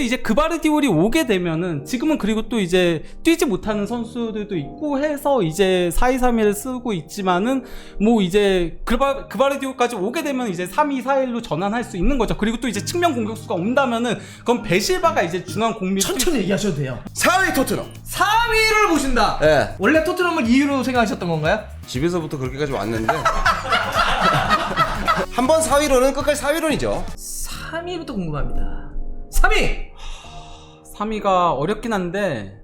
근데 이제 그바르디올이 오게 되면은 지금은 그리고 또 이제 뛰지 못하는 선수들도 있고 해서 이제 4-2-3-1을 쓰고 있지만은 뭐 이제 그바르디올까지 오게 되면 이제 3-2-4-1로 전환할 수 있는 거죠. 그리고 또 이제 측면 공격수가 온다면은 그럼 베실바가 이제 중앙 공밀 천천히 얘기하셔도 돼요. 4위 토트넘. 4위를 보신다. 예. 원래 토트넘을 2위로 생각하셨던 건가요? 집에서부터 그렇게까지 왔는데 한 번 4위로는 끝까지 4위론이죠. 3위부터 궁금합니다. 3위! 3위가 어렵긴 한데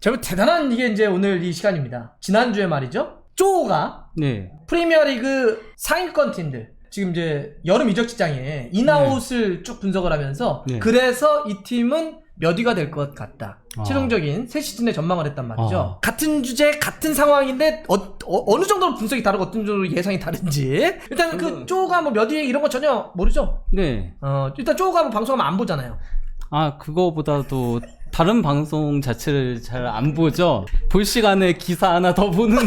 정말 대단한 이게 이제 오늘 이 시간입니다. 지난주에 말이죠. 쪼가 네. 프리미어리그 상위권 팀들 지금 이제 여름 이적 시장에 인아웃을 쭉 분석을 하면서 네. 그래서 이 팀은 몇 위가 될 것 같다. 아. 최종적인 새 시즌에 전망을 했단 말이죠. 같은 주제 같은 상황인데 어느 정도로 분석이 다르고 어떤 정도로 예상이 다른지 일단 그 쪼가 뭐 몇 위에 이런 거 전혀 모르죠. 네. 일단 쪼가 뭐 방송하면 안 보잖아요. 아, 그거보다도 다른 방송 자체를 잘 안 보죠. 볼 시간에 기사 하나 더 보는.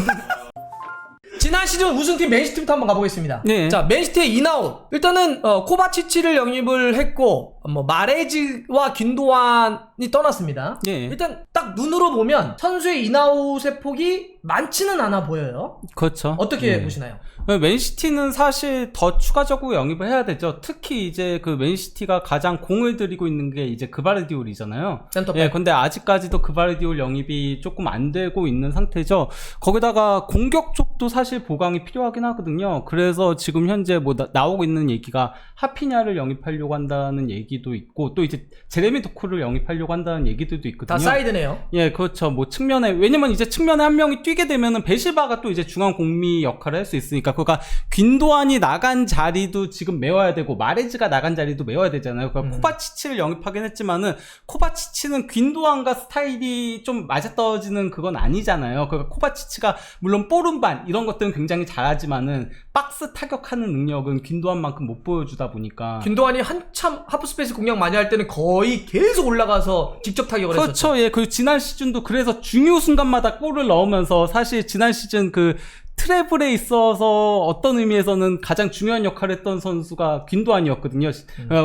지난 시즌 우승팀 맨시티부터 한번 가보겠습니다. 네. 자, 맨시티의 인아웃. 일단은 코바치치를 영입을 했고 뭐 마레즈와 균도안이 떠났습니다. 네. 일단 딱 눈으로 보면 선수의 인아웃의 폭이 많지는 않아 보여요. 그렇죠. 어떻게 네. 보시나요? 맨시티는 사실 더 추가적으로 영입을 해야 되죠. 특히 이제 그 맨시티가 가장 공을 들이고 있는 게 이제 그바르디올이잖아요. 센터백. 예, 근데 아직까지도 그바르디올 영입이 조금 안 되고 있는 상태죠. 거기다가 공격 쪽도 사실 보강이 필요하긴 하거든요. 그래서 지금 현재 뭐 나오고 있는 얘기가 하피냐를 영입하려고 한다는 얘기도 있고 또 이제 제레미 도쿠를 영입하려고 한다는 얘기들도 있거든요. 다 사이드네요. 예, 그렇죠. 뭐 측면에 왜냐면 이제 측면에 한 명이 뛰게 되면은 베실바가 또 이제 중앙 공미 역할을 할 수 있으니까 그러니까 균도안이 나간 자리도 지금 메워야 되고 마레즈가 나간 자리도 메워야 되잖아요. 그러니까 코바치치를 영입하긴 했지만은 코바치치는 균도안과 스타일이 좀 맞아떨어지는 그건 아니잖아요. 그러니까 코바치치가 물론 뽀른반 이런 것들은 굉장히 잘하지만은 박스 타격하는 능력은 균도안만큼 못 보여주다 보니까 균도안이 한참 하프스페이스 공략 많이 할 때는 거의 계속 올라가서 직접 타격을 했었죠. 그렇죠. 예, 그리고 지난 시즌도 그래서 중요 순간마다 골을 넣으면서 사실 지난 시즌 그 트래블에 있어서 어떤 의미에서는 가장 중요한 역할을 했던 선수가 균도안이었거든요.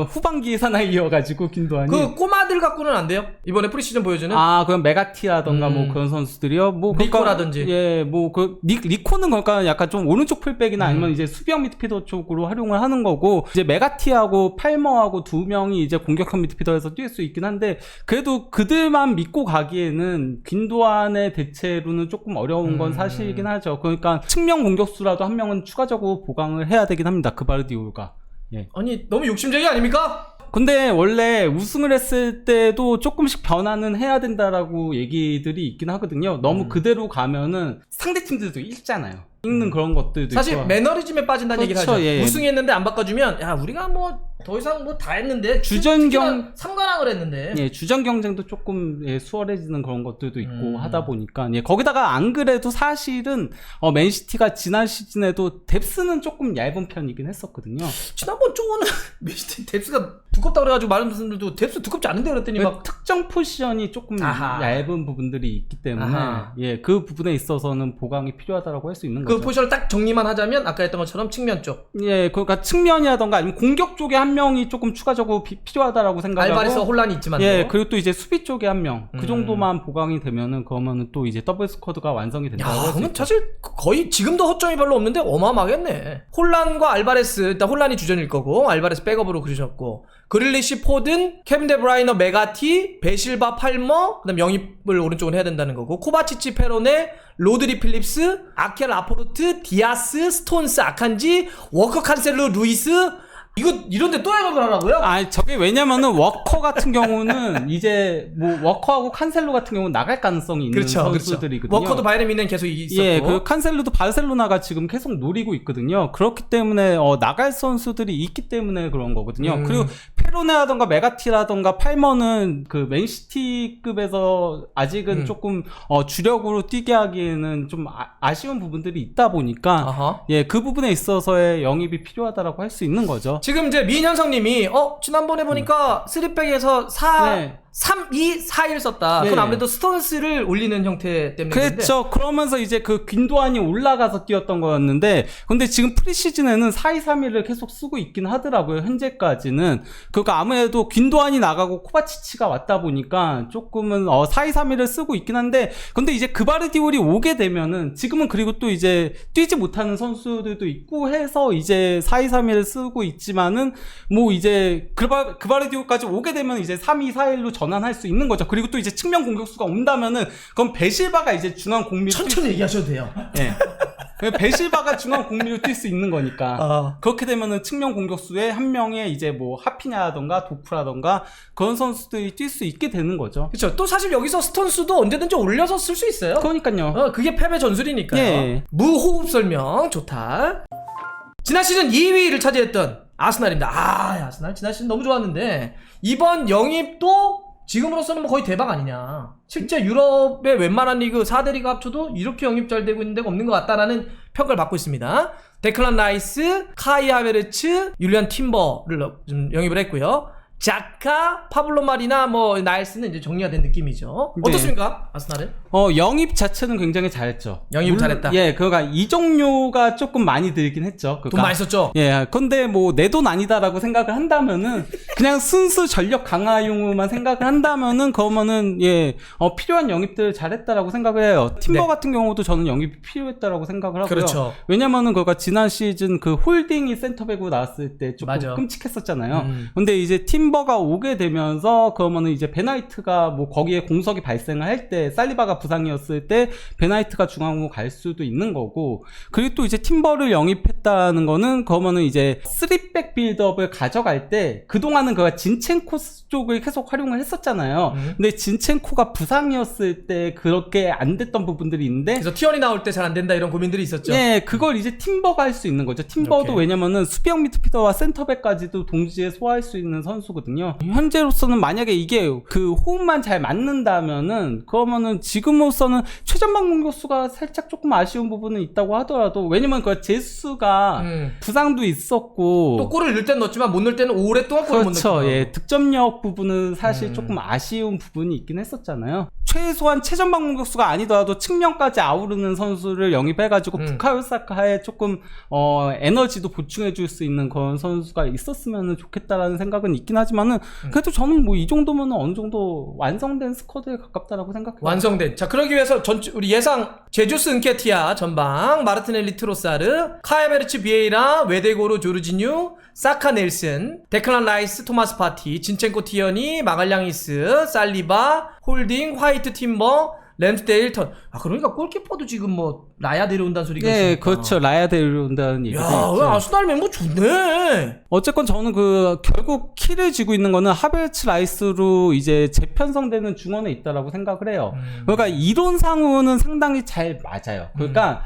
후반기 사나이여가지고 균도안이. 그 꼬마들 갖고는 안 돼요? 이번에 프리시즌 보여주는? 아, 그럼 메가티라던가 뭐 그런 선수들이요. 뭐 리코라든지. 예, 뭐 그 리코는 그러니까 약간 좀 오른쪽 풀백이나 아니면 이제 수비형 미드필더 쪽으로 활용을 하는 거고 이제 메가티하고 팔머하고 두 명이 이제 공격형 미드필더에서 뛸 수 있긴 한데 그래도 그들만 믿고 가기에는 균도안의 대체로는 조금 어려운 건 사실이긴 하죠. 그러니까 측면 공격수라도 한 명은 추가적으로 보강을 해야 되긴 합니다. 그바르디올가. 예. 아니 너무 욕심쟁이 아닙니까? 근데 원래 우승을 했을 때도 조금씩 변화는 해야 된다라고 얘기들이 있긴 하거든요. 너무 그대로 가면은 상대 팀들도 읽잖아요. 읽는 그런 것들도 사실 있고. 매너리즘에 빠진다는 얘기를 하죠. 예. 우승했는데 안 바꿔주면 야 우리가 뭐 더 이상 뭐 다 했는데 주전경 3관왕을 했는데 예, 주전 경쟁도 조금 예, 수월해지는 그런 것들도 있고 하다 보니까 예, 거기다가 안 그래도 사실은 맨시티가 지난 시즌에도 뎁스는 조금 얇은 편이긴 했었거든요. 지난번 쪼는 맨시티 뎁스가 두껍다 그래가지고 많은 분들도 뎁스 두껍지 않은데 그랬더니 막 특정 포지션이 조금 아하. 얇은 부분들이 있기 때문에 아하. 예, 그 부분에 있어서는 보강이 필요하다라고 할 수 있는 그 거죠. 포지션을 딱 정리만 하자면 아까 했던 것처럼 측면 쪽 예, 그러니까 측면이라던가 아니면 공격 쪽에 한 명이 조금 추가적으로 필요하다라고 생각하고 알바레스 혼란이 있지만 예, 그리고 또 이제 수비 쪽에 한 명 그 정도만 보강이 되면은 그러면은 또 이제 더블 스쿼드가 완성이 된다고 야, 할 수 그러면 있죠. 사실 거의 지금도 허점이 별로 없는데 어마어마하겠네. 혼란과 알바레스 일단 혼란이 주전일 거고 알바레스 백업으로 그러셨고 그릴리시, 포든, 케빈 데브라이너, 메가티, 베실바, 팔머 그다음 영입을 오른쪽으로 해야 된다는 거고 코바치치, 페로네, 로드리 필립스, 아켈 라포르트, 디아스, 스톤스, 아칸지, 워커 칸셀로, 루이스 이거 이런데 또 영입을 하라고요? 아, 저게 왜냐면은 워커 같은 경우는 이제 뭐 워커하고 칸셀로 같은 경우는 나갈 가능성이 있는 선수들이거든요. 워커도 바이에른 뮌헨 계속 있었고. 예, 그 칸셀로도 바르셀로나가 지금 계속 노리고 있거든요. 그렇기 때문에 나갈 선수들이 있기 때문에 그런 거거든요. 그리고 페로네라던가 메가티라던가 팔머는 그 맨시티급에서 아직은 조금 주력으로 뛰게 하기에는 좀 아쉬운 부분들이 있다 보니까 아하. 예, 그 부분에 있어서의 영입이 필요하다라고 할 수 있는 거죠. 지금 이제 미인현성님이 지난번에 보니까 3백에서 3, 2, 4일 썼다. 네. 그건 아무래도 스톤스를 올리는 형태 때문에. 그렇죠. 그러면서 이제 그 균도안이 올라가서 뛰었던 거였는데, 근데 지금 프리시즌에는 4-2-3-1을 계속 쓰고 있긴 하더라고요. 현재까지는. 그러니까 아무래도 균도안이 나가고 코바치치가 왔다 보니까 조금은 4-2-3-1을 쓰고 있긴 한데, 근데 이제 그바르디올이 오게 되면은 지금은 그리고 또 이제 뛰지 못하는 선수들도 있고 해서 이제 4-2-3-1을 쓰고 있지만은 뭐 이제 그바르디올까지 오게 되면 이제 3-2-4-1로 전환할 수 있는 거죠. 그리고 또 이제 측면 공격수가 온다면은 그럼 베실바가 이제 중앙 공미로 천천히 얘기하셔도 돼요. 예. 베실바가 중앙 공미로 뛸 수 있는 거니까. 그렇게 되면은 측면 공격수에 한 명의 이제 뭐 하피냐라던가 도프라던가 그런 선수들이 뛸 수 있게 되는 거죠. 그렇죠. 또 사실 여기서 스톤스도 언제든지 올려서 쓸 수 있어요. 그러니까요. 그게 펩의 전술이니까요. 예. 무호흡 설명 좋다. 지난 시즌 2위를 차지했던 아스날입니다. 아스날 지난 시즌 너무 좋았는데 이번 영입도 지금으로서는 뭐 거의 대박 아니냐. 실제 유럽의 웬만한 리그 4대 리그 합쳐도 이렇게 영입 잘 되고 있는 데가 없는 것 같다라는 평가를 받고 있습니다. 데클란 라이스, 카이 하베르츠, 율리안 팀버를 좀 영입을 했고요. 자카, 파블로 마리나, 뭐 나일스는 이제 정리가 된 느낌이죠. 네. 어떻습니까, 아스날은? 영입 자체는 굉장히 잘했죠. 영입 잘했다. 예, 그러니까 이적료가 조금 많이 들긴 했죠. 그러니까, 돈 많이 썼죠? 예, 근데 뭐 내 돈 아니다라고 생각을 한다면은 그냥 순수 전력 강화용으로만 생각을 한다면은 그러면은 필요한 영입들 잘했다라고 생각을 해요. 팀버 네. 같은 경우도 저는 영입이 필요했다라고 생각을 하고요. 그렇죠. 왜냐면은 그가 지난 시즌 그 홀딩이 센터백으로 나왔을 때 조금 맞아. 끔찍했었잖아요. 근데 이제 팀버가 오게 되면서 그러면은 이제 베나이트가 뭐 거기에 공석이 발생을 할 때 살리바가 부상이었을 때 베나이트가 중앙으로 갈 수도 있는 거고, 그리고 또 이제 팀버를 영입했다는 거는 그러면은 이제 3백 빌드업을 가져갈 때 그동안은 그가 진첸코 쪽을 계속 활용을 했었잖아요. 근데 진첸코가 부상이었을 때 그렇게 안 됐던 부분들이 있는데, 그래서 티어니 나올 때 잘 안 된다 이런 고민들이 있었죠. 예, 그걸 이제 팀버가 할 수 있는 거죠. 팀버도 오케이. 왜냐면은 수비형 미드필더와 센터백까지도 동시에 소화할 수 있는 선수거든요. 현재로서는 만약에 이게 그 호흡만 잘 맞는다면은 그러면은 지금으로서는 최전방 공격수가 살짝 조금 아쉬운 부분은 있다고 하더라도, 왜냐면 그 제수가 부상도 있었고 또 골을 넣을 땐 넣었지만 못 넣을 때는 오랫동안 골을 못 넣었죠. 그렇죠. 예, 득점력 부분은 사실 조금 아쉬운 부분이 있긴 했었잖아요. 최소한 최전방 공격수가 아니더라도 측면까지 아우르는 선수를 영입해가지고 부카요 사카에 조금 에너지도 보충해줄 수 있는 그런 선수가 있었으면 좋겠다라는 생각은 있긴 하지만은 그래도 저는 뭐 이 정도면 어느 정도 완성된 스쿼드에 가깝다라고 생각해요. 완성된. 자, 그러기 위해서 우리 예상 제주스 은케티아 전방, 마르티넬리 트로사르, 카야베르츠 비에이라, 웨데고르 조르지뉴, 사카 넬슨, 데클란 라이스, 토마스 파티, 진첸코 티어니, 마갈량이스, 살리바, 홀딩, 화이트 팀버, 램스데일 턴. 그러니까 골키퍼도 지금 뭐 라야 데려온다는 소리가 예, 있으니까. 그렇죠. 라야 데려온다는 얘기도 야, 있죠. 왜 아스날 멤버 좋네. 어쨌건 저는 결국 키를 쥐고 있는 거는 하베르츠 라이스로 이제 재편성되는 중원에 있다라고 생각을 해요. 그러니까 이론상으로는 상당히 잘 맞아요. 그러니까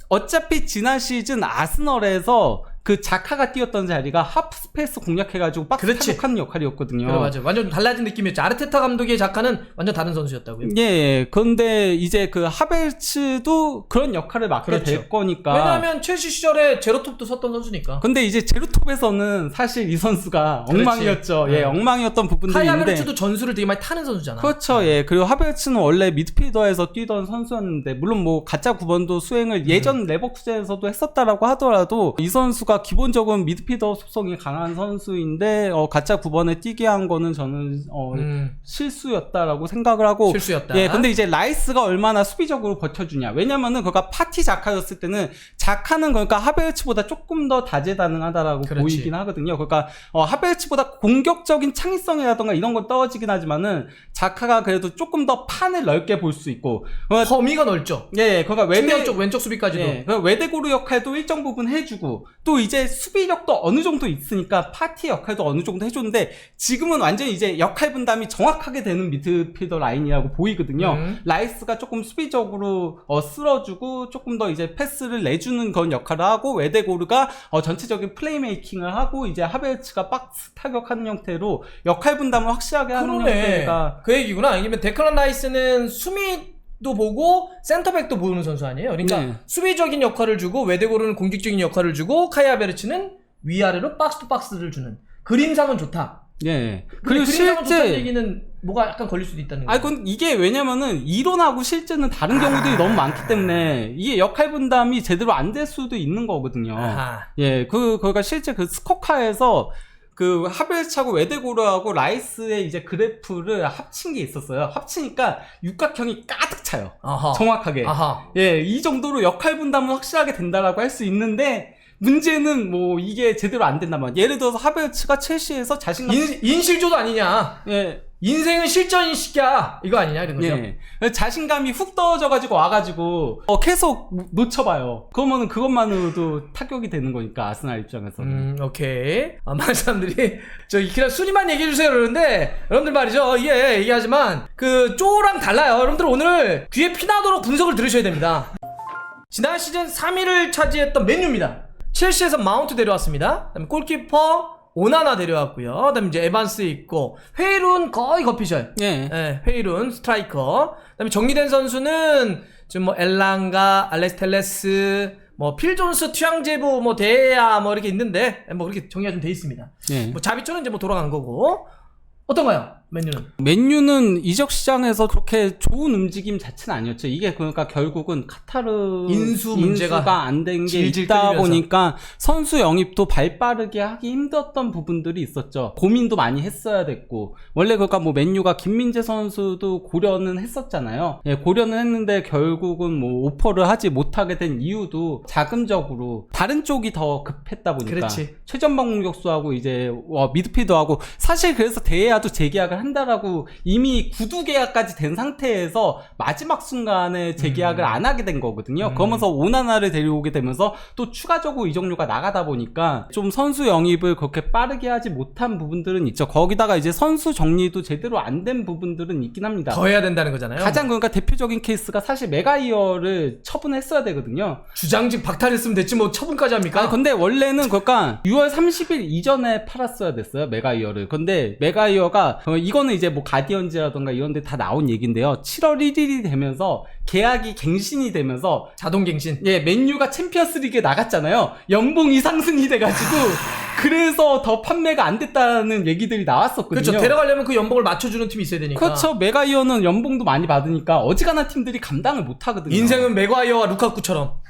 어차피 지난 시즌 아스널에서 그 자카가 뛰었던 자리가 하프 스페이스 공략해가지고 박스 타격하는 역할이었거든요. 그래, 맞아요. 완전 달라진 느낌이었죠. 아르테타 감독의 자카는 완전 다른 선수였다고요. 예. 그런데 이제 그 하베르츠도 그런 역할을 맡게 될 거니까. 왜냐하면 첼시 시절에 제로톱도 섰던 선수니까. 근데 이제 제로톱에서는 사실 이 선수가 엉망이었죠. 예, 엉망이었던 부분들이 카이 있는데. 하베르츠도 전술을 되게 많이 타는 선수잖아. 그렇죠. 예. 그리고 하베르츠는 원래 미드필더에서 뛰던 선수였는데, 물론 뭐 가짜 9번도 수행을 예전 레버쿠젠에서도 했었다라고 하더라도 이 선수가 기본적으로 미드필더 속성이 강한 선수인데 가짜 9번에 뛰게 한 거는 저는 실수였다라고 생각을 하고. 실수였다. 예. 근데 이제 라이스가 얼마나 수비적으로 버텨주냐. 왜냐면은 그가 파티 자카였을 때는 자카는 그러니까 하베르츠보다 조금 더 다재다능하다라고 그렇지. 보이긴 하거든요. 그러니까 하베르츠보다 공격적인 창의성이라던가 이런 건 떨어지긴 하지만은 자카가 그래도 조금 더 판을 넓게 볼 수 있고. 범위가 넓죠. 예, 그러니까 측면 쪽 왼쪽 수비까지도. 예, 그 외대고루 역할도 일정 부분 해주고, 또 이제 수비력도 어느 정도 있으니까 파티 역할도 어느 정도 해줬는데, 지금은 완전히 이제 역할 분담이 정확하게 되는 미드필더 라인이라고 보이거든요. 라이스가 조금 수비적으로 쓸어주고 조금 더 이제 패스를 내주는 그런 역할을 하고, 외대고루가 전체적인 플레이메이킹을 하고, 이제 하베르츠가 박스 타격하는 형태로 역할 분담을 확실하게 하는 형태가. 그 얘기구나. 아니면 데클란 라이스는 수비도 보고 센터백도 보는 선수 아니에요? 그러니까 네. 수비적인 역할을 주고 웨데고르는 공격적인 역할을 주고 카이 하베르츠는 위아래로 박스 투 박스를 주는. 그림상은 좋다. 예. 그리고 그리고 그림상은 좋다는 실제 얘기는 뭐가 약간 걸릴 수도 있다는 거예요. 아니, 그건 이게 왜냐면은 이론하고 실제는 다른 경우들이 너무 많기 때문에 이게 역할 분담이 제대로 안 될 수도 있는 거거든요. 아하. 예, 그러니까 실제 그 스코카에서 그 하벨차고 웨데고르하고 라이스의 이제 그래프를 합친 게 있었어요. 합치니까 육각형이 가득 차요. 아하. 정확하게. 아하. 예, 이 정도로 역할 분담은 확실하게 된다라고 할 수 있는데 문제는 뭐 이게 제대로 안 된다면 예를 들어서 하벨츠가 첼시에서 자신감 인실조도 아니냐. 예. 인생은 실전인식이야. 이거 아니냐 이런 거죠. 예. 자신감이 훅 떨어져가지고 와가지고 계속 놓쳐봐요. 그러면은 그것만으로도 타격이 되는 거니까 아스날 입장에서는. 오케이. 많은 사람들이 그냥 순위만 얘기해주세요 그러는데 여러분들 말이죠. 예, 얘기하지만 그 쪼랑 달라요. 여러분들 오늘 귀에 피나도록 분석을 들으셔야 됩니다. 지난 시즌 3위를 차지했던 맨유입니다. 첼시에서 마운트 데려왔습니다. 그다음에 골키퍼 오나나 데려왔고요. 그다음에 이제 에반스 있고 회일운 거의 거피셔요. 예. 예, 회일운 스트라이커. 그다음에 정리된 선수는 지금 뭐 엘랑가, 알렉스 텔레스, 뭐 필 존스, 튜앙제부, 뭐 데야 뭐 이렇게 있는데 뭐 그렇게 정리가 좀 돼 있습니다. 예. 뭐 자비초는 이제 뭐 돌아간 거고. 어떤가요? 맨유는? 맨유는 이적 시장에서 그렇게 좋은 움직임 자체는 아니었죠. 이게 그러니까 결국은 카타르 인수 문제가 안 된 게 질질 있다 끌리면서. 보니까 선수 영입도 발 빠르게 하기 힘들었던 부분들이 있었죠. 고민도 많이 했어야 됐고 원래 그러니까 뭐 맨유가 김민재 선수도 고려는 했었잖아요. 예, 고려는 했는데 결국은 뭐 오퍼를 하지 못하게 된 이유도 자금적으로 다른 쪽이 더 급했다 보니까 그렇지. 최전방 공격수하고 이제 미드필더하고 사실 그래서 대야도 재계약을 한다라고 이미 구두 계약까지 된 상태에서 마지막 순간에 재계약을 안 하게 된 거거든요. 그러면서 오나나를 데려오게 되면서 또 추가적으로 이적료가 나가다 보니까 좀 선수 영입을 그렇게 빠르게 하지 못한 부분들은 있죠. 거기다가 이제 선수 정리도 제대로 안 된 부분들은 있긴 합니다. 더 해야 된다는 거잖아요. 가장 그러니까 대표적인 케이스가 사실 메가이어를 처분했어야 되거든요. 주장직 박탈했으면 됐지 뭐 처분까지 합니까? 아 근데 원래는 그러니까 6월 30일 이전에 팔았어야 됐어요. 메가이어를. 근데 메가이어가 이거는 이제 뭐 가디언즈라던가 이런 데 다 나온 얘기인데요. 7월 1일이 되면서 계약이 갱신이 되면서 자동갱신. 예, 맨유가 챔피언스 리그에 나갔잖아요. 연봉이 상승이 돼가지고 그래서 더 판매가 안 됐다는 얘기들이 나왔었거든요. 그렇죠. 데려가려면 그 연봉을 맞춰주는 팀이 있어야 되니까. 그렇죠. 메가이어는 연봉도 많이 받으니까 어지간한 팀들이 감당을 못 하거든요. 인생은 맥과이어와 루카쿠처럼.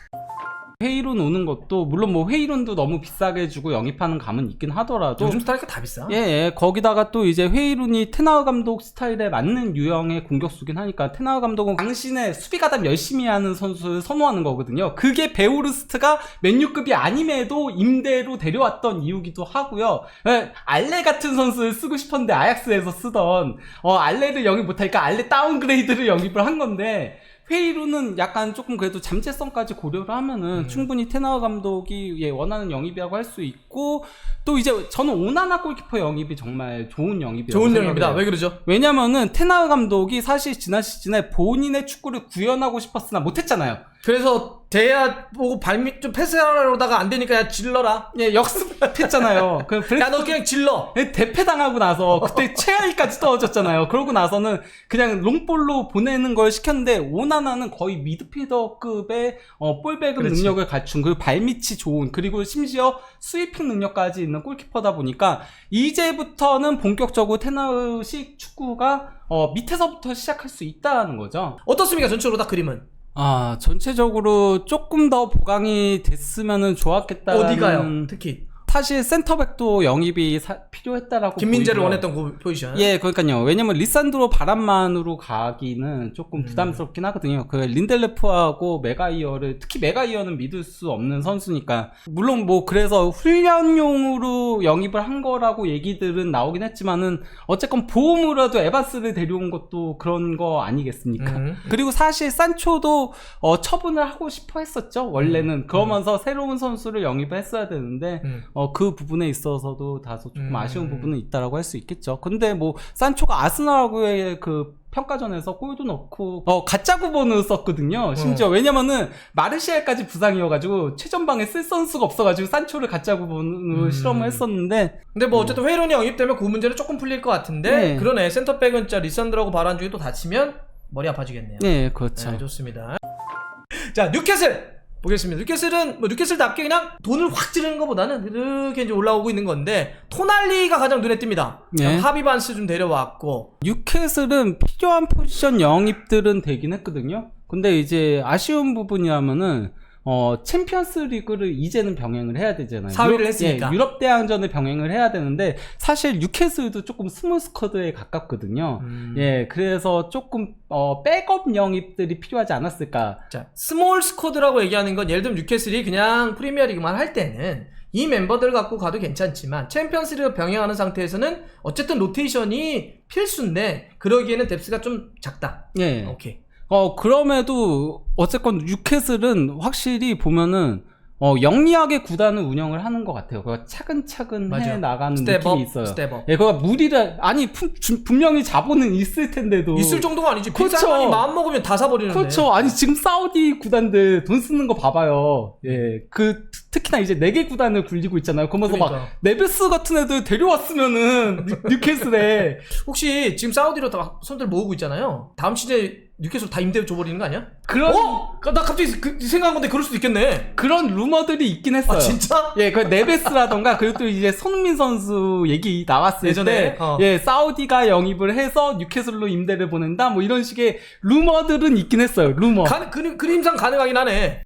회의론 오는 것도 물론 뭐 회의론도 너무 비싸게 주고 영입하는 감은 있긴 하더라도 요즘 스타일가 다 비싸. 예, 거기다가 또 이제 회의론이 테나우 감독 스타일에 맞는 유형의 공격수긴 하니까 테나우 감독은 당신의 수비 가담 열심히 하는 선수를 선호하는 거거든요. 그게 베오르스트가 맨유급이 아님에도 임대로 데려왔던 이유기도 하고요. 예, 알레 같은 선수를 쓰고 싶었는데 아약스에서 쓰던 알레를 영입 못하니까 알레 다운그레이드를 영입을 한 건데 회의로는 약간 조금 그래도 잠재성까지 고려를 하면은 충분히 테나우 감독이 원하는 영입이라고 할 수 있고 또 이제 저는 오나나 골키퍼 영입이 정말 좋은 영입이라고 좋은 생각을 영입이다. 해요. 왜 그러죠? 왜냐면은 테나우 감독이 사실 지난 시즌에 본인의 축구를 구현하고 싶었으나 못했잖아요. 그래서 대야 보고 발밑 좀 패스하려다가 안 되니까 야 질러라. 예, 역습했잖아요. 야 너 그냥 질러. 대패당하고 나서 그때 최하위까지 떨어졌잖아요. 그러고 나서는 그냥 롱볼로 보내는 걸 시켰는데 오나나는 거의 미드필더급의 볼백업 그렇지. 능력을 갖춘 그리고 발밑이 좋은 그리고 심지어 스위핑 능력까지 있는 골키퍼다 보니까 이제부터는 본격적으로 테나우식 축구가 밑에서부터 시작할 수 있다는 거죠. 어떻습니까 전체적으로 다 그림은? 전체적으로 조금 더 보강이 됐으면 좋았겠다는 어디가요? 특히 사실 센터백도 영입이 필요했다라고 김민재를 보이고요. 원했던 그 포지션. 예, 그러니까요. 왜냐면 리산드로 바람만으로 가기는 조금 부담스럽긴 하거든요. 그 린델레프하고 메가이어를 특히 메가이어는 믿을 수 없는 선수니까 물론 뭐 그래서 훈련용으로 영입을 한 거라고 얘기들은 나오긴 했지만은 어쨌건 보험으로라도 에바스를 데려온 것도 그런 거 아니겠습니까? 그리고 사실 산초도 처분을 하고 싶어 했었죠. 원래는 그러면서 새로운 선수를 영입을 했어야 되는데 그 부분에 있어서도 다소 조금 아쉬운 부분은 있다라고 할 수 있겠죠. 근데 뭐 산초가 아스날하고의 그 평가전에서 골도 넣고 가짜 9번을 썼거든요. 심지어 왜냐면은 마르시알까지 부상이어가지고 최전방에 쓸 선수가 없어가지고 산초를 가짜 9번으로 실험을 했었는데 근데 뭐 어쨌든 회론이 영입되면 그 문제는 조금 풀릴 것 같은데 네. 그러네. 센터백은 진짜 리산드라고 바란 중에 또 다치면 머리 아파지겠네요. 네, 그렇죠. 네, 좋습니다. 자 뉴캐슬 보겠습니다. 뉴캐슬은 뭐 뉴캐슬답게 그냥 돈을 확 지르는 것보다는 이렇게 이제 올라오고 있는 건데 토날리가 가장 눈에 띕니다. 예. 하비 반스 좀 데려왔고 뉴캐슬은 필요한 포지션 영입들은 되긴 했거든요. 근데 이제 아쉬운 부분이라면은 챔피언스 리그를 이제는 병행을 해야 되잖아요. 4위를 했으니까. 예, 유럽 대항전을 병행을 해야 되는데 사실 뉴캐슬도 조금 스몰 스쿼드에 가깝거든요. 예, 그래서 조금 백업 영입들이 필요하지 않았을까. 자, 스몰 스쿼드라고 얘기하는 건 예를 들면 뉴캐슬이 그냥 프리미어리그만 할 때는 이 멤버들 갖고 가도 괜찮지만 챔피언스리그 병행하는 상태에서는 어쨌든 로테이션이 필수인데 그러기에는 뎁스가 좀 작다. 예. 오케이. 그럼에도 어쨌건 뉴캐슬은 확실히 보면은 영리하게 구단을 운영을 하는 것 같아요. 그러니까 차근차근 맞아. 해 나가는 스텝업, 느낌이 있어요. 스텝업. 예, 그러니까 무리를 분명히 자본은 있을 텐데도 있을 정도가 아니지. 그렇죠. 빅사이먼이 마음 먹으면 다 사버리는데. 그렇죠. 아니 지금 사우디 구단들 돈 쓰는 거 봐봐요. 예, 특히나 이제 4개 구단을 굴리고 있잖아요. 그러면서 그러니까. 막 네베스 같은 애들 데려왔으면은 뉴캐슬에 혹시 지금 사우디로 다 손들 모으고 있잖아요. 다음 시즌에 뉴캐슬 다 임대 줘버리는 거 아니야? 그런 나 갑자기 생각한 건데 그럴 수도 있겠네. 그런 루머들이 있긴 했어요. 아 진짜? 예, 그 네베스라던가 그리고 또 이제 손흥민 선수 얘기 나왔을 예전에? 때, 예, 사우디가 영입을 해서 뉴캐슬로 임대를 보낸다, 뭐 이런 식의 루머들은 있긴 했어요. 루머. 그림상 가능하긴 하네.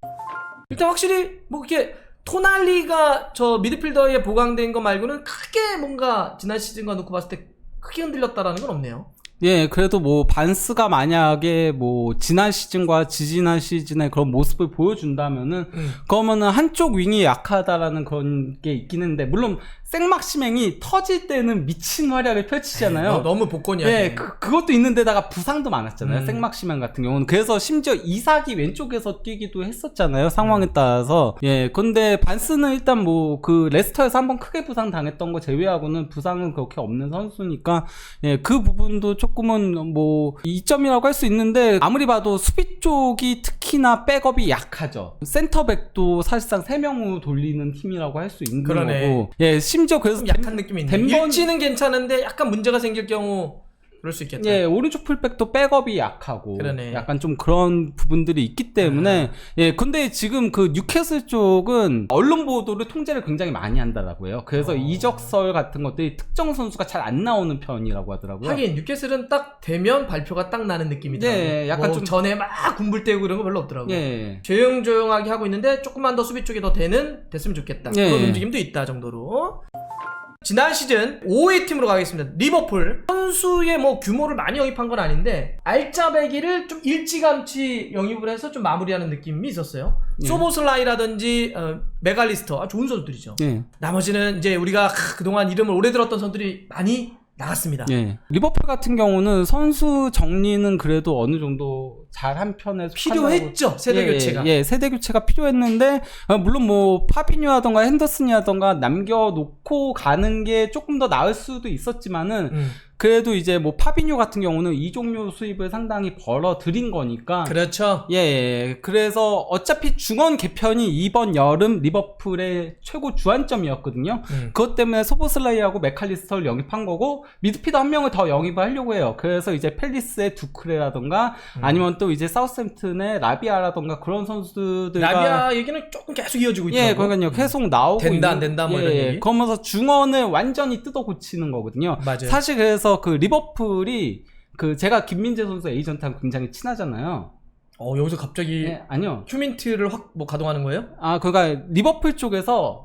일단 확실히 뭐 이렇게 토날리가 저 미드필더에 보강된 거 말고는 크게 뭔가 지난 시즌과 놓고 봤을 때 크게 흔들렸다라는 건 없네요. 예, 그래도 뭐 반스가 만약에 뭐 지난 시즌과 지지난 시즌의 그런 모습을 보여준다면은 그러면은 한쪽 윙이 약하다라는 그런 게 있긴 했는데, 물론 생막시맹이 터질 때는 미친 활약을 펼치잖아요. 너무 복권이야. 예, 그것도 있는데다가 부상도 많았잖아요. 생막시맹 같은 경우는. 그래서 심지어 이삭이 왼쪽에서 뛰기도 했었잖아요. 상황에 따라서. 예, 근데 반스는 일단 뭐 그 레스터에서 한번 크게 부상 당했던 거 제외하고는 부상은 그렇게 없는 선수니까, 예, 그 부분도 조금은 뭐 이점이라고 할 수 있는데, 아무리 봐도 수비 쪽이 특히나 백업이 약하죠. 센터백도 사실상 3명으로 돌리는 팀이라고 할 수 있는 그러네. 거고. 예, 심지어 그래서 좀 약한 느낌이 있네. 덴버- 일치는 괜찮은데 약간 문제가 생길 경우 그럴 수 있겠다. 예, 오른쪽 풀백도 백업이 약하고, 그러네. 약간 좀 그런 부분들이 있기 때문에, 예, 근데 지금 그 뉴캐슬 쪽은 언론 보도를 통제를 굉장히 많이 한다라고요. 그래서 이적설 같은 것들이 특정 선수가 잘 안 나오는 편이라고 하더라고요. 하긴 뉴캐슬은 딱 되면 발표가 딱 나는 느낌이더라고. 네, 약간 뭐 좀- 전에 막 군불대고 이런 거 별로 없더라고. 예. 조용조용하게 하고 있는데 조금만 더 수비 쪽이 더 됐으면 좋겠다. 예. 그런 움직임도 있다 정도로. 지난 시즌 5위 팀으로 가겠습니다. 리버풀. 선수의 뭐 규모를 많이 영입한 건 아닌데 알짜배기를 좀 일찌감치 영입을 해서 좀 마무리하는 느낌이 있었어요. 예. 소보슬라이라든지 메갈리스터 좋은 선수들이죠. 예. 나머지는 이제 우리가 그동안 이름을 오래 들었던 선수들이 많이 나갔습니다. 예. 리버풀 같은 경우는 선수 정리는 그래도 어느 정도 잘한 편에 필요했죠. 세대 교체가. 예, 세대 교체가 필요했는데, 물론 뭐 파비뉴라던가 핸더슨이라던가 남겨놓고 가는 게 조금 더 나을 수도 있었지만은, 그래도 이제 뭐 파비뉴 같은 경우는 이종료 수입을 상당히 벌어들인 거니까. 그렇죠. 예. 그래서 어차피 중원 개편이 이번 여름 리버풀의 최고 주안점이었거든요. 그것 때문에 소보슬라이하고 맥칼리스터를 영입한 거고, 미드필더 한 명을 더 영입을 하려고 해요. 그래서 이제 펠리스의 두크레라던가, 아니면 또 이제 사우스햄튼의 라비아라던가 그런 선수들과. 라비아 얘기는 조금 계속 이어지고 있더라고. 예, 그러니까요. 계속 나오고 된다, 안 된다, 뭐 이런 얘기. 그러면서 중원을 완전히 뜯어 고치는 거거든요. 맞아요. 사실 그래서 그 리버풀이 제가 김민재 선수 에이전트랑 굉장히 친하잖아요. 여기서 갑자기 예, 아니요. 휴민트를 확 뭐 가동하는 거예요? 그러니까 리버풀 쪽에서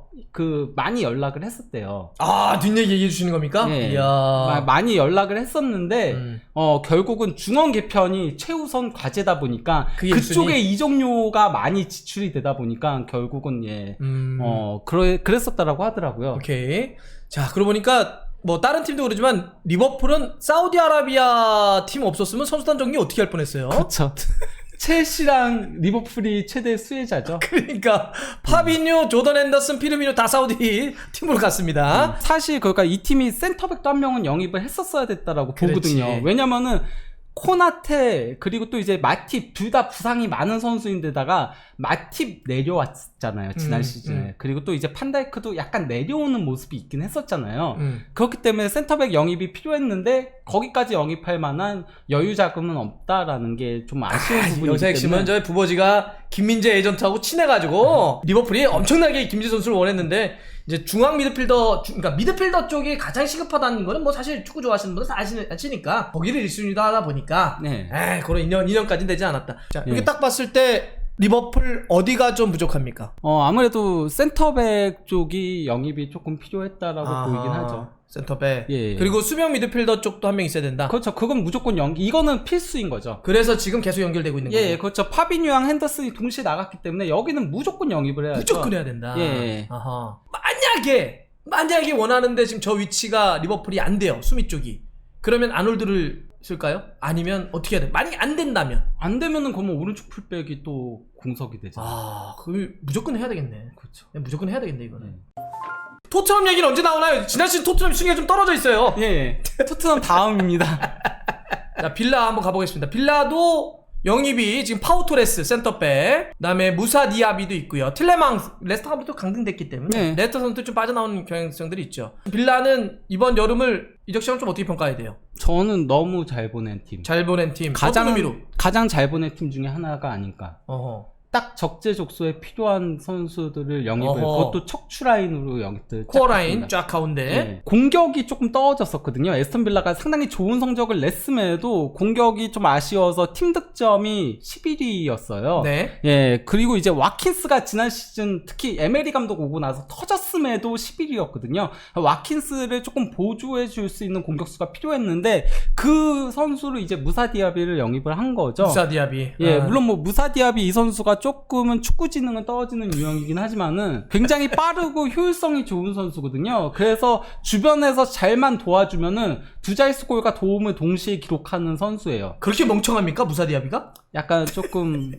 많이 연락을 했었대요. 뒷얘기 얘기해 주시는 겁니까? 예. 이야. 많이 연락을 했었는데 결국은 중원 개편이 최우선 과제다 보니까 그게 그쪽에 있으니? 이적료가 많이 지출이 되다 보니까 결국은 그랬었다라고 하더라고요. 오케이. 자, 그러고 보니까 뭐 다른 팀도 그러지만 리버풀은 사우디아라비아 팀 없었으면 선수단 정리 어떻게 할 뻔했어요? 그렇죠. 첼시랑 리버풀이 최대 수혜자죠. 그러니까 파비뉴, 조던 앤더슨, 피르미뉴 다 사우디 팀으로 갔습니다. 사실 그러니까 이 팀이 센터백도 한 명은 영입을 했었어야 됐다라고 그렇지. 보거든요. 왜냐면은 코나테 그리고 또 이제 마팁 둘 다 부상이 많은 선수인데다가 마팁 내려왔을 잖아요 지난 시즌에. 그리고 또 이제 판다이크도 약간 내려오는 모습이 있긴 했었잖아요. 그렇기 때문에 센터백 영입이 필요했는데 거기까지 영입할 만한 여유 자금은 없다라는 게 좀 아쉬운 부분이기 여기서 핵심은 때문에. 저희 부버지가 김민재 에이전트하고 친해가지고 리버풀이 엄청나게 김민재 선수를 원했는데 이제 중앙 미드필더 그러니까 미드필더 쪽이 가장 시급하다는 거는 뭐 사실 축구 좋아하시는 분은 다 아시니까 거기를 1순위로 하다 보니까 네. 그런 2년까지는 되지 않았다. 자, 이렇게 네. 딱 봤을 때 리버풀 어디가 좀 부족합니까? 아무래도 센터백 쪽이 영입이 조금 필요했다라고 보이긴 하죠. 센터백. 예. 그리고 수비형 미드필더 쪽도 한 명 있어야 된다. 그렇죠. 그건 무조건 이거는 필수인 거죠. 그래서 지금 계속 연결되고 있는 거예요. 예, 그렇죠. 파비뉴랑 핸더슨이 동시에 나갔기 때문에 여기는 무조건 영입을 해야죠. 무조건 해야 된다. 예. 아하. 만약에 원하는데 지금 저 위치가 리버풀이 안 돼요. 수미 쪽이. 그러면 아놀드를 쓸까요? 아니면 어떻게 해야 돼? 만약에 안 된다면. 안 되면은 그러면 오른쪽 풀백이 또 공석이 되잖아요. 그걸 무조건 해야 되겠네. 그렇죠. 무조건 해야 되겠네, 이거는. 토트넘 얘기는 언제 나오나요? 지난 시즌 토트넘 순위가 좀 떨어져 있어요. 예. 토트넘 다음입니다. 자, 빌라 한번 가보겠습니다. 빌라도 영입이 지금 파우토레스 센터백, 그다음에 무사 디아비도 있고요. 틸레망스 레스터가 또 강등됐기 때문에 네. 레스터 선수 좀 빠져나오는 경향성들이 있죠. 빌라는 이번 여름을 이적 시장 좀 어떻게 평가해야 돼요? 저는 너무 잘 보낸 팀. 잘 보낸 팀, 가장 어떤 의미로? 잘 보낸 팀 중에 하나가 아닐까. 어허. 딱 적재적소에 필요한 선수들을 영입을 어허. 그것도 척추 라인으로 영입들 코어 라인 쫙 가운데. 네. 공격이 조금 떨어졌었거든요. 에스턴 빌라가 상당히 좋은 성적을 냈음에도 공격이 좀 아쉬워서 팀 득점이 11위였어요. 네. 예, 그리고 이제 와킨스가 지난 시즌 특히 에메리 감독 오고 나서 터졌음에도 11위였거든요. 와킨스를 조금 보조해 줄 수 있는 공격수가 필요했는데 그 선수를 이제 무사 디아비를 영입을 한 거죠. 무사 디아비. 예, 물론 뭐 무사 디아비 이 선수가 조금은 축구 지능은 떨어지는 유형이긴 하지만은 굉장히 빠르고 효율성이 좋은 선수거든요. 그래서 주변에서 잘만 도와주면은 두 자릿수 골과 도움을 동시에 기록하는 선수예요. 그렇게 멍청합니까, 무사 디아비가? 약간 조금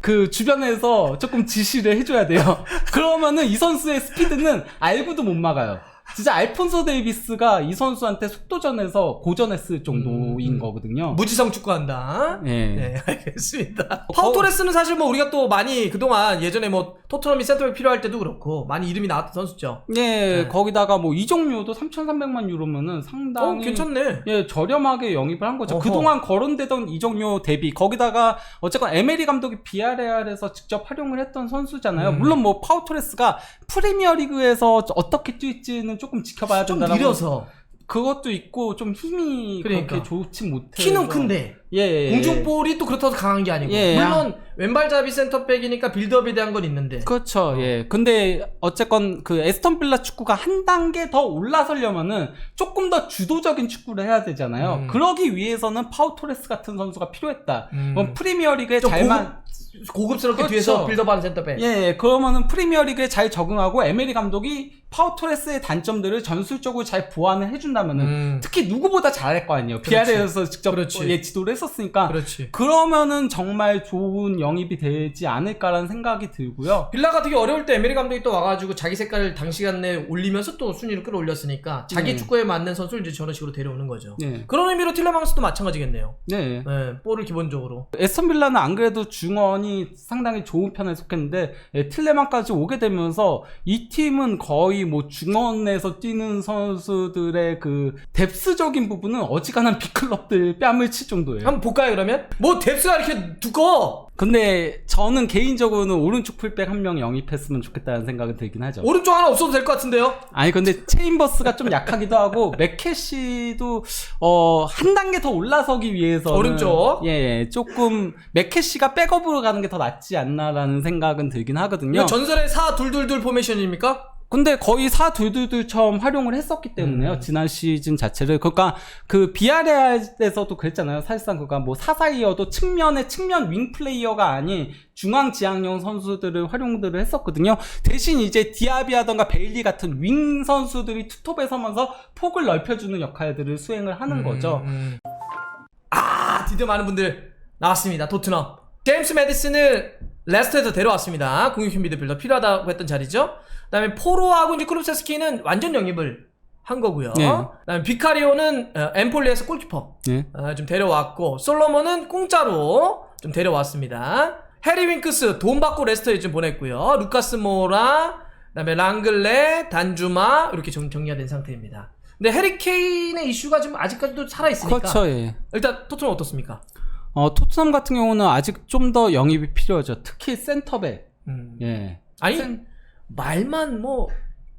그 주변에서 조금 지시를 해줘야 돼요. 그러면은 이 선수의 스피드는 알고도 못 막아요. 진짜 알폰소 데이비스가 이 선수한테 속도전에서 고전했을 정도인 거거든요. 무지성 축구한다. 네. 네, 알겠습니다. 파우토레스는 사실 뭐 우리가 또 많이 그동안 예전에 뭐 토트넘이 센터백 필요할 때도 그렇고 많이 이름이 나왔던 선수죠. 예, 네. 거기다가 뭐 이적료도 3,300만 유로면은 상당히 괜찮네. 예, 저렴하게 영입을 한 거죠. 어허. 그동안 거론되던 이적료 대비 거기다가 어쨌건 에메리 감독이 비아레알에서 직접 활용을 했던 선수잖아요. 물론 뭐 파우토레스가 프리미어리그에서 어떻게 뛸지는 조금 지켜봐야 좀 된다라고. 느려서. 그것도 있고 좀 힘이 그러니까. 그렇게 좋지 못해. 키는 큰데. 예. 공중볼이 또 그렇다고 강한 게 아니고. 예. 물론 왼발잡이 센터백이니까 빌드업에 대한 건 있는데. 그렇죠. 예. 근데 어쨌건 그 에스턴 빌라 축구가 한 단계 더 올라서려면은 조금 더 주도적인 축구를 해야 되잖아요. 그러기 위해서는 파우토레스 같은 선수가 필요했다. 그럼 프리미어리그에 좀 잘만 고급스럽게 그렇죠. 뒤에서 빌드업하는 센터백. 예, 그러면은 프리미어리그에 잘 적응하고 에메리 감독이 파우토레스의 단점들을 전술적으로 잘 보완을 해준다면은 특히 누구보다 잘할 거 아니에요. 비아레에서 직접 그렇지. 지도를 했었으니까. 그렇지. 그러면은 정말 좋은 영입이 되지 않을까라는 생각이 들고요. 빌라가 되게 어려울 때 에메리 감독이 또 와가지고 자기 색깔을 단시간에 올리면서 또 순위를 끌어올렸으니까 자기 네. 축구에 맞는 선수를 이제 저런 식으로 데려오는 거죠. 네. 그런 의미로 틸레망스도 마찬가지겠네요. 네. 네, 볼을 기본적으로. 에스턴 빌라는 안 그래도 중원이 상당히 좋은 편에 속했는데 틸레만까지 오게 되면서 이 팀은 거의 뭐 중원에서 뛰는 선수들의 그 뎁스적인 부분은 어지간한 빅클럽들 뺨을 칠 정도예요. 한번 볼까요 그러면? 뭐 뎁스가 이렇게 두꺼워. 근데 저는 개인적으로는 오른쪽 풀백 한 명 영입했으면 좋겠다는 생각은 들긴 하죠. 오른쪽 하나 없어도 될 것 같은데요? 아니 근데 체인버스가 좀 약하기도 하고 맥캐시도 한 단계 더 올라서기 위해서는 오른쪽? 예, 조금 맥캐시가 백업으로 가는 게 더 낫지 않나라는 생각은 들긴 하거든요. 이거 전설의 4-2-2-2 포메이션입니까? 근데 거의 4-2-2-2처럼 활용을 했었기 때문에요. 지난 시즌 자체를. 그러니까 그 비아레알에서도 그랬잖아요. 사실상 그가 뭐 사사이어도 측면 윙 플레이어가 아닌 중앙 지향형 선수들을 활용들을 했었거든요. 대신 이제 디아비하던가 베일리 같은 윙 선수들이 투톱에 서면서 폭을 넓혀주는 역할들을 수행을 하는 거죠. 드디어 많은 분들 나왔습니다. 토트넘. 제임스 매디슨을 레스터에서 데려왔습니다. 공격형 미드필더 필요하다고 했던 자리죠. 그 다음에 포로하고 이제 클룹세스키는 완전 영입을 한 거고요. 네. 그 다음에 비카리오는 엠폴리에서 골키퍼 네. 좀 데려왔고, 솔로몬은 공짜로 좀 데려왔습니다. 해리 윙크스 돈 받고 레스터에 지금 보냈고요. 루카스 모라, 그다음에 랑글레, 단주마 이렇게 정리가 된 상태입니다. 근데 해리 케인의 이슈가 지금 아직까지도 살아 있으니까. 그렇죠. 예. 일단 토트넘 어떻습니까? 토트넘 같은 경우는 아직 좀 더 영입이 필요하죠. 특히 센터백. 예. 아니 말만 뭐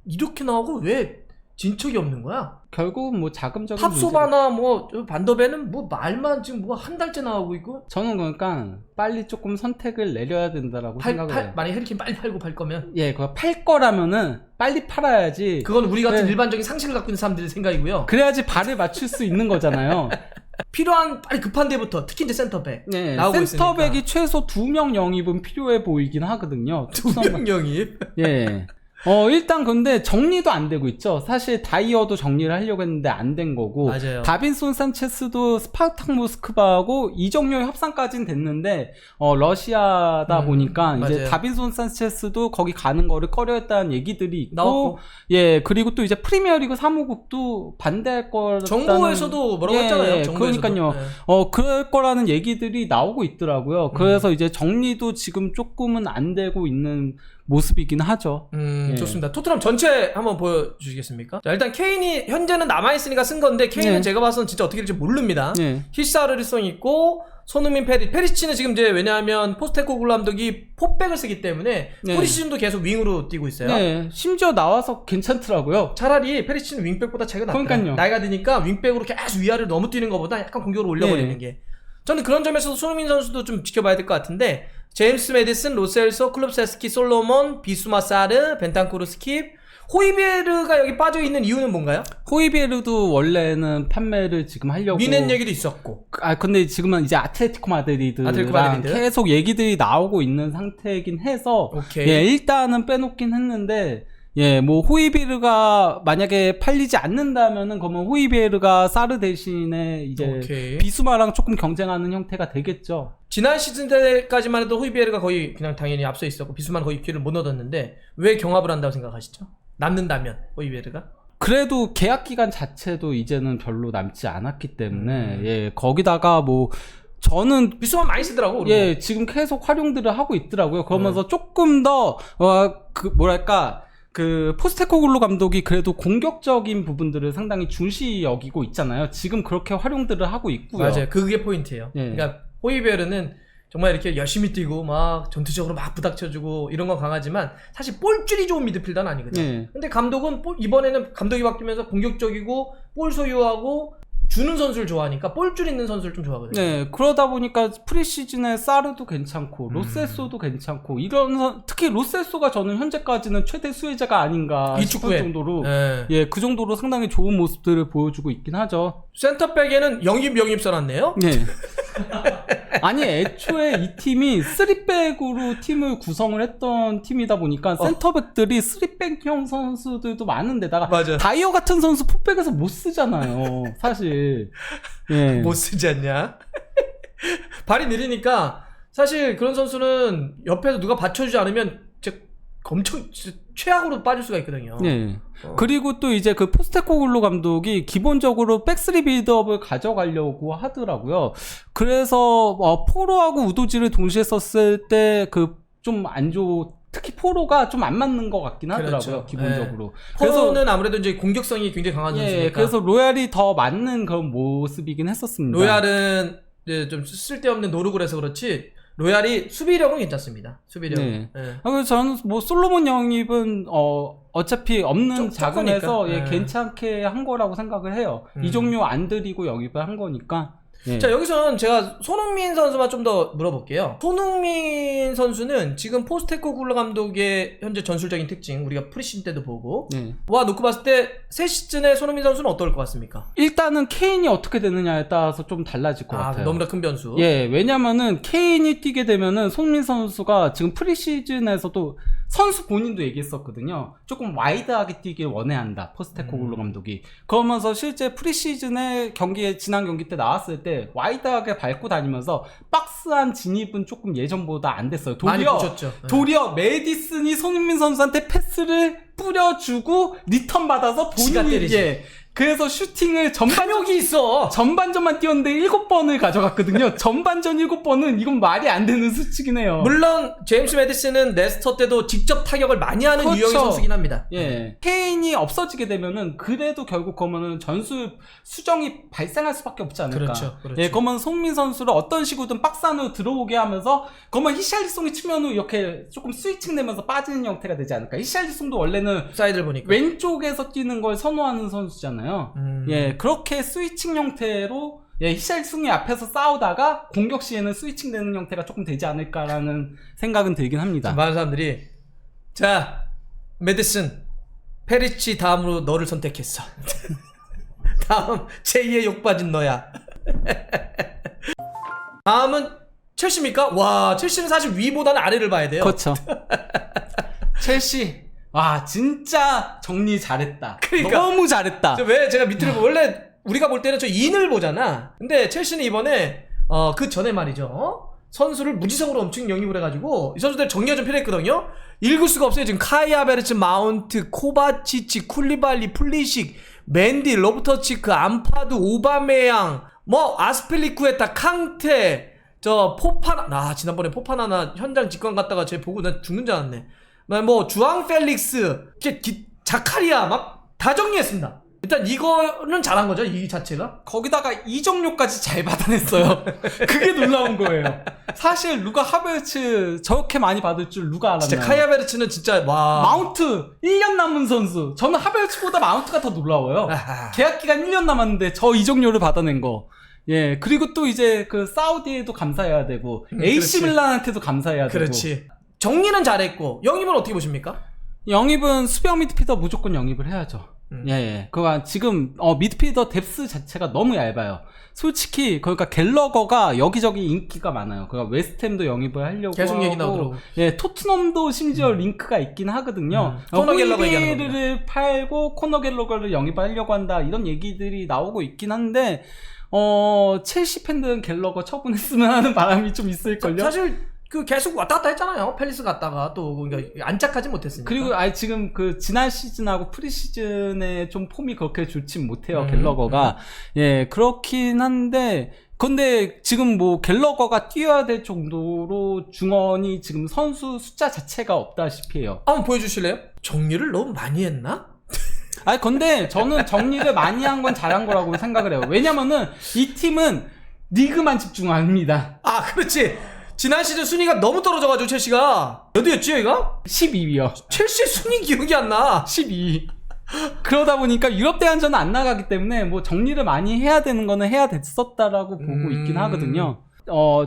이렇게 나오고 왜 진척이 없는 거야? 결국은 뭐 자금적인 탑소바나 뭐 반더벤은 뭐 말만 지금 뭐 한 달째 나오고 있고. 저는 그러니까 빨리 조금 선택을 내려야 된다라고 생각을 해요. 만약 해리케인 빨리 팔고 팔 거면 예, 그거 팔 거라면은 빨리 팔아야지. 그건 우리 같은 네. 일반적인 상식을 갖고 있는 사람들의 생각이고요. 그래야지 발을 맞출 수 있는 거잖아요. 필요한 빨리 급한 데부터 특히 이제 센터백 네, 나오고 센터백이 있으니까. 최소 2명 영입은 필요해 보이긴 하거든요. 2명 영입. 예. 일단 근데 정리도 안 되고 있죠. 사실 다이어도 정리를 하려고 했는데 안 된 거고. 맞아요. 다빈손 산체스도 스파르탁 모스크바하고 이적료의 협상까지는 됐는데 러시아다 보니까 이제 맞아요. 다빈손 산체스도 거기 가는 거를 꺼려했다는 얘기들이 있고 나왔고. 예, 그리고 또 이제 프리미어리그 사무국도 반대할 거라는 정부에서도 뭐라고 했잖아요. 정부에서도. 그러니까요. 네. 그럴 거라는 얘기들이 나오고 있더라고요. 그래서 이제 정리도 지금 조금은 안 되고 있는 모습이긴 하죠. 예. 좋습니다. 토트넘 전체 한번 보여주시겠습니까? 자, 일단 케인이 현재는 남아있으니까 쓴 건데 케인은 네. 제가 봐서는 진짜 어떻게 될지 모릅니다. 예. 히사르리송 있고 손흥민 페리치는 지금 이제 왜냐하면 포스테코글루 감독이 포백을 쓰기 때문에 네. 포리시즌도 계속 윙으로 뛰고 있어요. 네, 심지어 나와서 괜찮더라고요. 차라리 페리치는 윙백보다 차이가 낫다. 그러니까요. 나이가 드니까 윙백으로 계속 위아래로 너무 뛰는 것보다 약간 공격으로 올려버리는 네. 게. 저는 그런 점에서도 손흥민 선수도 좀 지켜봐야 될 것 같은데 제임스 메디슨, 로셀소, 클롭세스키, 솔로몬, 비수마 사르, 벤탄쿠르 스킵, 호이베르가 여기 빠져있는 이유는 뭔가요? 호이베르도 원래는 판매를 지금 하려고. 미넨 얘기도 있었고. 근데 지금은 이제 아틀레티코 마드리드랑 계속 얘기들이 나오고 있는 상태이긴 해서. 오케이. 예, 일단은 빼놓긴 했는데. 예, 뭐 호이베르가 만약에 팔리지 않는다면은 그러면 호이베르가 사르 대신에 이제 오케이. 비수마랑 조금 경쟁하는 형태가 되겠죠. 지난 시즌 때까지만 해도 호이베르가 거의 그냥 당연히 앞서 있었고 비수만 거의 기회를 못 얻었는데 왜 경합을 한다고 생각하시죠? 남는다면 호이베르가? 그래도 계약 기간 자체도 이제는 별로 남지 않았기 때문에 예, 거기다가 뭐 저는 비수만 많이 쓰더라고. 그리고. 예, 지금 계속 활용들을 하고 있더라고요. 그러면서 조금 더 뭐랄까 그 포스테코글루 감독이 그래도 공격적인 부분들을 상당히 중시 여기고 있잖아요. 지금 그렇게 활용들을 하고 있고요. 맞아요. 그게 포인트예요. 예. 그러니까 호이베르는 정말 이렇게 열심히 뛰고 막 전투적으로 막 부닥쳐주고 이런 건 강하지만 사실 볼줄이 좋은 미드필더는 아니거든요. 예. 근데 감독은 이번에는 감독이 바뀌면서 공격적이고 볼 소유하고 주는 선수를 좋아하니까 볼줄 있는 선수를 좀 좋아하거든요. 네, 그러다 보니까 프리시즌에 사르도 괜찮고 로세소도 괜찮고 이런 특히 로세소가 저는 현재까지는 최대 수혜자가 아닌가 이 싶을 축구에. 정도로 네. 예, 그 정도로 상당히 좋은 모습들을 보여주고 있긴 하죠. 센터백에는 영입 써놨네요. 네. 아니 애초에 이 팀이 3백으로 팀을 구성을 했던 팀이다 보니까 센터백들이 3백형 선수들도 많은데다가 맞아. 다이어 같은 선수 포백에서 못 쓰잖아요. 사실. 예. 못 쓰지 않냐? 발이 느리니까 사실 그런 선수는 옆에서 누가 받쳐주지 않으면 진짜 엄청 진짜 최악으로 빠질 수가 있거든요. 네. 그리고 또 이제 그 포스테코글루 감독이 기본적으로 백스리 빌드업을 가져가려고 하더라고요. 그래서 포로하고 우도지를 동시에 썼을 때 그 좀 안 특히 포로가 좀 안 맞는 것 같긴 하더라고요. 그렇죠. 기본적으로. 포로는 아무래도 이제 공격성이 굉장히 강한 선수니까. 예, 그래서 로얄이 더 맞는 그런 모습이긴 했었습니다. 로얄은 이제 좀 쓸데없는 노력을 해서 그렇지 로얄이 수비력은 괜찮습니다. 수비력. 네. 예. 그래서 저는 뭐 솔로몬 영입은 어차피 없는 자금에서 적으니까. 예, 괜찮게 한 거라고 생각을 해요. 이종류 안 들이고 영입을 한 거니까. 예. 자, 여기서는 제가 손흥민 선수만 좀 더 물어볼게요. 손흥민 선수는 지금 포스테코글루 감독의 현재 전술적인 특징 우리가 프리시즌 때도 보고 네. 와 놓고 봤을 때 새 시즌에 손흥민 선수는 어떨 것 같습니까? 일단은 케인이 어떻게 되느냐에 따라서 좀 달라질 것 같아요. 너무나 큰 변수. 예, 왜냐면은 케인이 뛰게 되면은 손흥민 선수가 지금 프리시즌에서도 선수 본인도 얘기했었거든요. 조금 와이드하게 뛰길 원해한다. 포스테코글루 감독이. 그러면서 실제 프리시즌에 지난 경기 때 나왔을 때 와이드하게 밟고 다니면서 박스한 진입은 조금 예전보다 안 됐어요. 많이 붙였죠. 도리어 메디슨이 손흥민 선수한테 패스를 뿌려주고 리턴 받아서 지가 본인이 때리지. 그래서 슈팅을 탐욕이 있어. 전반전만 뛰었는데 7번을 가져갔거든요. 전반전 7번은 이건 말이 안 되는 수치긴 해요. 물론 제임스 매디슨은 레스터 때도 직접 타격을 많이 하는 그렇죠. 유형의 선수긴 합니다. 예. 케인이 없어지게 되면은 그래도 결국 그러면은 전술 수정이 발생할 수밖에 없지 않을까. 그렇죠. 예, 그러면 손민 선수를 어떤 식으로든 박스 안으로 들어오게 하면서 그러면 히샬리송이 치면은 이렇게 조금 스위칭 되면서 빠지는 형태가 되지 않을까. 히샬리송도 원래는 사이드를 보니까. 왼쪽에서 뛰는 걸 선호하는 선수잖아요. 예, 그렇게 스위칭 형태로 예, 히샬리송이 앞에서 싸우다가 공격 시에는 스위칭 되는 형태가 조금 되지 않을까라는 생각은 들긴 합니다. 많은 사람들이 자 매디슨 페리치 다음으로 너를 선택했어. 다음 제2의 욕받은 너야. 다음은 첼시입니까? 와 첼시는 사실 위보다는 아래를 봐야 돼요. 그렇죠. 첼시 와 진짜 정리 잘했다. 그러니까. 너무 잘했다. 왜 제가 밑으로 원래 우리가 볼 때는 저 인을 보잖아. 근데 첼시는 이번에 그 전에 말이죠. 선수를 무지성으로 엄청 영입을 해가지고 이 선수들 정리가 좀 필요했거든요. 읽을 수가 없어요. 지금 카이 하베르츠, 마운트, 코바치치, 쿨리발리, 플리식, 맨디, 로브터치크, 암파드, 오바메양, 뭐 아스필리쿠에타, 캉테, 저 포파나, 지난번에 포파나나 현장 직관 갔다가 쟤 보고 난 죽는 줄 알았네. 뭐 주앙 펠릭스, 자카리아 막 다 정리했습니다. 일단 이거는 잘한 거죠, 이 자체가. 거기다가 이적료까지 잘 받아냈어요. 그게 놀라운 거예요. 사실 누가 하베르츠 저렇게 많이 받을 줄 누가 알았나요? 진짜 카이 하베르츠는 진짜 와. 마운트 1년 남은 선수. 저는 하베르츠보다 마운트가 더 놀라워요. 아하. 계약 기간 1년 남았는데 저 이적료를 받아낸 거. 예, 그리고 또 이제 그 사우디에도 감사해야 되고 AC 그렇지. 밀란한테도 감사해야 되고. 그렇지. 정리는 잘했고 영입은 어떻게 보십니까? 영입은 수비형 미드필더 무조건 영입을 해야죠. 예. 그거 지금 미드필더 뎁스 자체가 너무 얇아요. 솔직히 그러니까 갤러거가 여기저기 인기가 많아요. 그러니까 웨스트햄도 영입을 하려고 계속 하고, 얘기 나오더라고. 예, 토트넘도 심지어 링크가 있긴 하거든요. 코너 갤러거 얘기하는 호이비에르를 팔고 코너 갤러거를 영입하려고 한다 이런 얘기들이 나오고 있긴 한데 첼시 팬들은 갤러거 처분했으면 하는 바람이 좀 있을걸요. 사실 그 계속 왔다 갔다 했잖아요. 팰리스 갔다가 또 그러니까 안착하지 못했으니까. 그리고 지금 그 지난 시즌하고 프리시즌에 좀 폼이 그렇게 좋진 못해요. 갤러거가. 예, 그렇긴 한데 근데 지금 뭐 갤러거가 뛰어야 될 정도로 중원이 지금 선수 숫자 자체가 없다시피 해요. 한번 보여주실래요? 정리를 너무 많이 했나? 아니 근데 저는 정리를 많이 한 건 잘한 거라고 생각을 해요. 왜냐면은 이 팀은 리그만 집중합니다. 아 그렇지. 지난 시즌 순위가 너무 떨어져가지고 첼시가 어디였지 얘가? 12위요. 첼시 순위 기억이 안 나. 12위. 그러다 보니까 유럽 대항전은 안 나가기 때문에 뭐 정리를 많이 해야 되는 거는 해야 됐었다라고 보고 있긴 하거든요.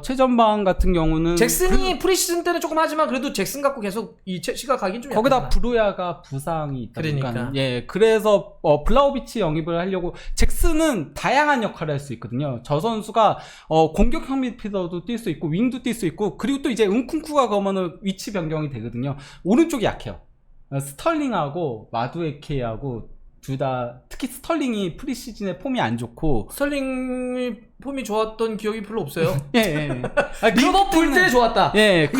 최전방 같은 경우는 잭슨이 프리시즌 때는 조금 하지만 그래도 잭슨 갖고 계속 이 첼시가 가긴 좀 거기다 약하구나. 브로야가 부상이 있다 보니까 그러니까. 예, 그래서 블라우비치 영입을 하려고 잭슨은 다양한 역할을 할 수 있거든요. 저 선수가 공격형 미드필더도 뛸 수 있고 윙도 뛸 수 있고 그리고 또 이제 은쿤쿠가 그러면은 위치 변경이 되거든요. 오른쪽이 약해요. 스털링하고 마두에케하고 둘 다 특히 스털링이 프리시즌에 폼이 안 좋고 스털링이 폼이 좋았던 기억이 별로 없어요. 예. 리버풀 때 좋았다. 예,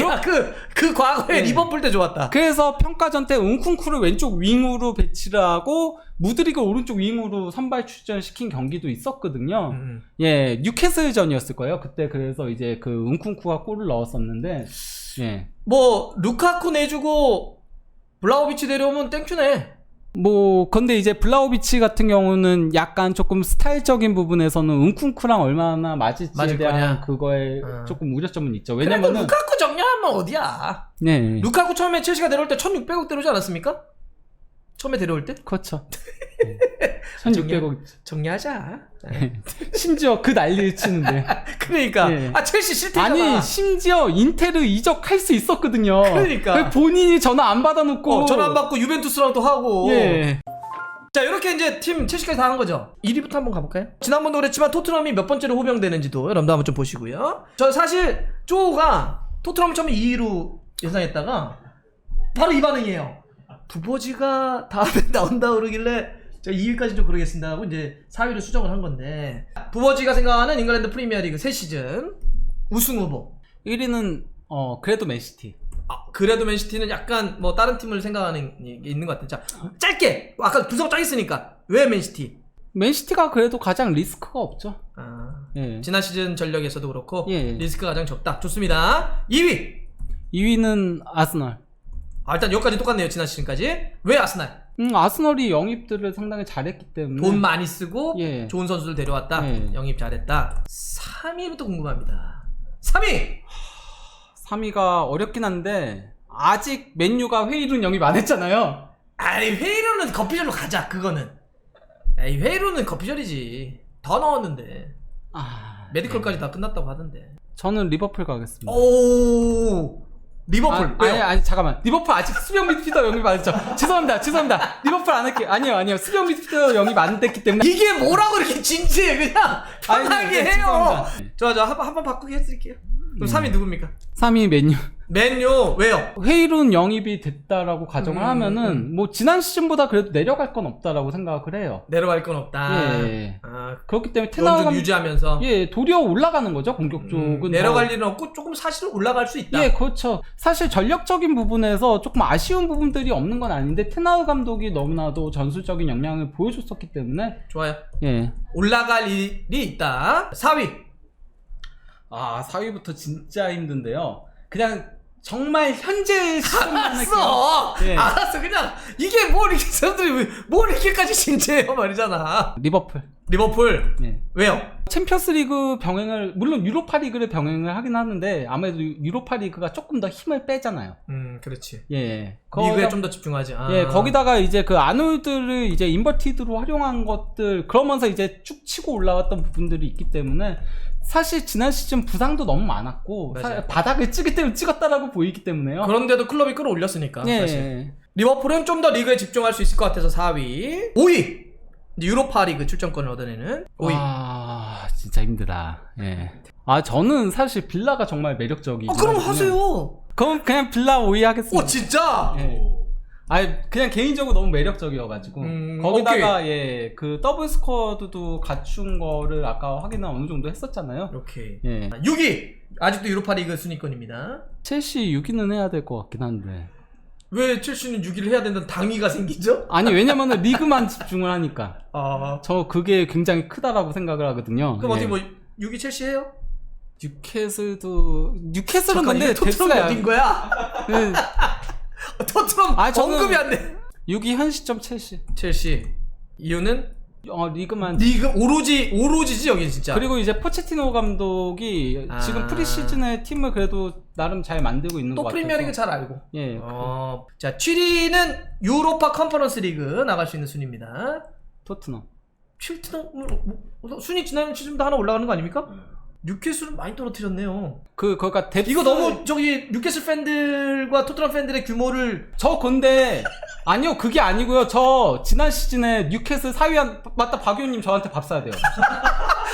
그 과거에 예. 리버풀 때 좋았다. 그래서 평가전 때 은쿤쿠를 왼쪽 윙으로 배치를 하고 무드릭을 오른쪽 윙으로 선발 출전시킨 경기도 있었거든요. 예, 뉴캐슬전이었을 거예요. 그때 그래서 이제 그 은쿤쿠가 골을 넣었었는데 예. 뭐 루카쿠 내주고 블라우비치 데려오면 땡큐네. 뭐 근데 이제 블라우비치 같은 경우는 약간 조금 스타일적인 부분에서는 은쿤쿠랑 얼마나 맞을지에 맞을 대한 거냐. 그거에 조금 우려점은 있죠. 그래도 왜냐면은 루카쿠 정리하면 어디야? 네. 루카쿠 처음에 첼시가 데려올 때 1,600억 데려오지 않았습니까? 처음에 데려올 때? 그렇죠. 1600억 정리하자. 심지어 그 난리를 치는데 그러니까 예. 첼시 싫대잖아. 아니 심지어 인테르 이적할 수 있었거든요. 그러니까. 본인이 전화 안 받아놓고 전화 안 받고 유벤투스랑 또 하고. 예. 자 이렇게 이제 팀 첼시까지 다 한 거죠. 1위부터 한번 가볼까요? 지난번도 그랬지만 토트넘이 몇 번째로 호명되는지도 여러분들 한번 좀 보시고요. 저 사실 쪼가 토트넘 처음에 2위로 예상했다가 바로 이 반응이에요. 부버지가 다음에 나온다 그러길래 저 2위까지 좀 그러겠습니다 하고 이제 4위로 수정을 한 건데, 부버지가 생각하는 잉글랜드 프리미어리그 새 시즌 우승 후보 1위는 그래도 맨시티. 그래도 맨시티는 약간 뭐 다른 팀을 생각하는 게 있는 것 같아요. 자 짧게 아까 분석 짜겠으니까 왜 맨시티? 맨시티가 그래도 가장 리스크가 없죠. 아, 예. 지난 시즌 전력에서도 그렇고 예. 리스크가 가장 적다. 좋습니다. 2위. 2위는 아스널. 아, 일단 여기까지 똑같네요. 지난 시즌까지. 왜 아스날? 아스널이 영입들을 상당히 잘했기 때문에 돈 많이 쓰고 예. 좋은 선수들 데려왔다. 예. 영입 잘했다. 3위부터 궁금합니다. 3위. 3위가 어렵긴 한데 아직 맨유가 회의론 영입 안 했잖아요. 아니 회의로는 거피절로 가자. 그거는. 에이 회의로는 거피절이지. 더 넣었는데 메디컬까지 다 끝났다고 하던데. 저는 리버풀 가겠습니다. 오 리버풀. 왜요? 아니 잠깐만. 리버풀 아직 수비형 미드필더 영입 안 했죠. 죄송합니다. 리버풀 안 할게요. 아니요. 수비형 미드필더 영입 안 됐기 때문에. 이게 뭐라고 이렇게 진지해. 그냥 편하게 네, 해요. 죄송합니다. 한번 바꾸게 해드릴게요. 그럼 3위 누굽니까? 3위 맨유. 맨유. 왜요? 회의론 영입이 됐다라고 가정을 하면은 뭐 지난 시즌보다 그래도 내려갈 건 없다라고 생각을 해요. 내려갈 건 없다. 예. 아, 그렇기 때문에 좀 테나우가 유지하면서 도리어 올라가는 거죠. 공격 쪽은 내려갈 일은 없고 조금 사실은 올라갈 수 있다. 예, 그렇죠. 사실 전력적인 부분에서 조금 아쉬운 부분들이 없는 건 아닌데 테나우 감독이 너무나도 전술적인 역량을 보여줬었기 때문에 좋아요. 예. 올라갈 일이 있다. 4위. 4위부터 진짜 힘든데요. 그냥 정말 현재 시점만 알았어. 예. 알았어. 그냥 이게 뭐 이렇게 사람들이 뭐 이렇게까지 진지해요 말이잖아. 리버풀. 리버풀. 예. 왜요? 챔피언스리그 병행을 물론 유로파리그를 병행을 하긴 하는데 아무래도 유로파리그가 조금 더 힘을 빼잖아요. 그렇지. 예. 리그에 좀 더 집중하지. 아. 예, 거기다가 이제 그 아놀드를 이제 인버티드로 활용한 것들 그러면서 이제 쭉 치고 올라왔던 부분들이 있기 때문에 사실 지난 시즌 부상도 너무 많았고 맞아요. 바닥을 찍었다라고 보이기 때문에요. 그런데도 클럽이 끌어올렸으니까. 예. 사실. 리버풀은 좀 더 리그에 집중할 수 있을 것 같아서 4위. 5위. 유로파 리그 출전권을 얻어내는 5위. 진짜 힘들다. 예. 저는 사실 빌라가 정말 매력적이고. 그럼 하세요. 그럼 그냥 빌라 5위 하겠습니다. 오 진짜? 예. 그냥 개인적으로 너무 매력적이어가지고 거기다가 예, 그 더블 스쿼드도 갖춘 거를 아까 확인을 어느 정도 했었잖아요. 오케이. 예. 6위. 아직도 유로파 리그 순위권입니다. 첼시 6위는 해야 될 것 같긴 한데. 왜 첼시는 6위를 해야 된다는 당위가 생기죠? 아니 왜냐면은 리그만 집중을 하니까. 아. 저 그게 굉장히 크다라고 생각을 하거든요. 그럼 예. 어떻게 뭐 6위 첼시 해요? 뉴캐슬은 근데 토트넘 뎁스가 어딘 거야? 네. 토트넘 저는 언급이 안 돼. 6위 현 시점 첼시. 첼시. 이유는 리그만. 리그 오로지지 여기 진짜. 그리고 이제 포체티노 감독이 지금 프리시즌에 팀을 그래도 나름 잘 만들고 있는 것 또 같아요. 프리미어리그 잘 알고. 예. 자 7위는 유로파 컨퍼런스 리그 나갈 수 있는 순위입니다. 토트넘. 순위 지난 시즌도 하나 올라가는 거 아닙니까? 뉴캐슬은 많이 떨어뜨렸네요. 그러니까 뎁스. 이거 너무 저기 뉴캐슬 팬들과 토트넘 팬들의 규모를 근데 아니요 그게 아니고요. 저 지난 시즌에 뉴캐슬 4위 맞다 박효님 저한테 밥 사야 돼요.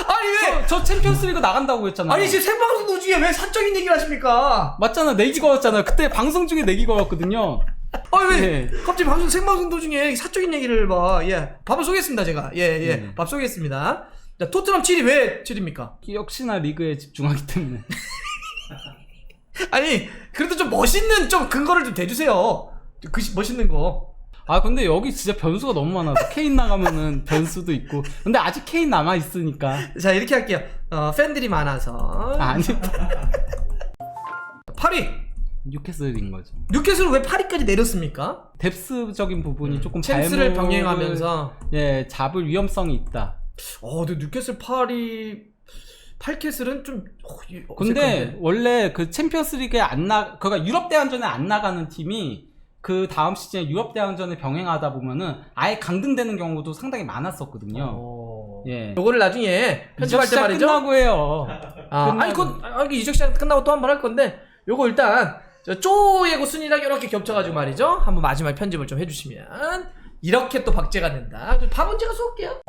아니 왜? 저 챔피언스리그 나간다고 했잖아요. 아니 지금 생방송 도중에 왜 사적인 얘기를 하십니까? 맞잖아 내기 거였잖아요. 그때 방송 중에 내기 거였거든요. 아니 왜 예. 갑자기 생방송 도중에 사적인 얘기를 봐. 예. 밥을 쏘겠습니다 제가. 예. 밥 쏘겠습니다. 자 토트넘 7위 왜 7위입니까? 역시나 리그에 집중하기 때문에. 아니 그래도 좀 멋있는 좀 근거를 좀 대주세요. 멋있는 거. 근데 여기 진짜 변수가 너무 많아서 케인 나가면은 변수도 있고. 근데 아직 케인 남아 있으니까. 자 이렇게 할게요. 팬들이 많아서. 아니 8위. 뉴캐슬인 거죠. 뉴캐슬은 왜 8위까지 내렸습니까? 뎁스적인 부분이 조금 챔스를 발목을- 병행하면서. 예 잡을 위험성이 있다. 근데 뉴캐슬 8캐슬은 좀 근데 어색한데. 원래 그 챔피언스리그에 그러니까 유럽 대항전에 안 나가는 팀이 그 다음 시즌에 유럽 대항전을 병행하다 보면은 아예 강등되는 경우도 상당히 많았었거든요. 예. 요거를 나중에 편집할 때 말이죠. 끝나고 해요. 아니 그건 이적 시장 끝나고 또 한 번 할 건데 요거 일단 쪼 예고 순위랑 이렇게 겹쳐가지고 말이죠. 한번 마지막 편집을 좀 해주시면 이렇게 또 박제가 된다. 밥은 제가 쏠게요.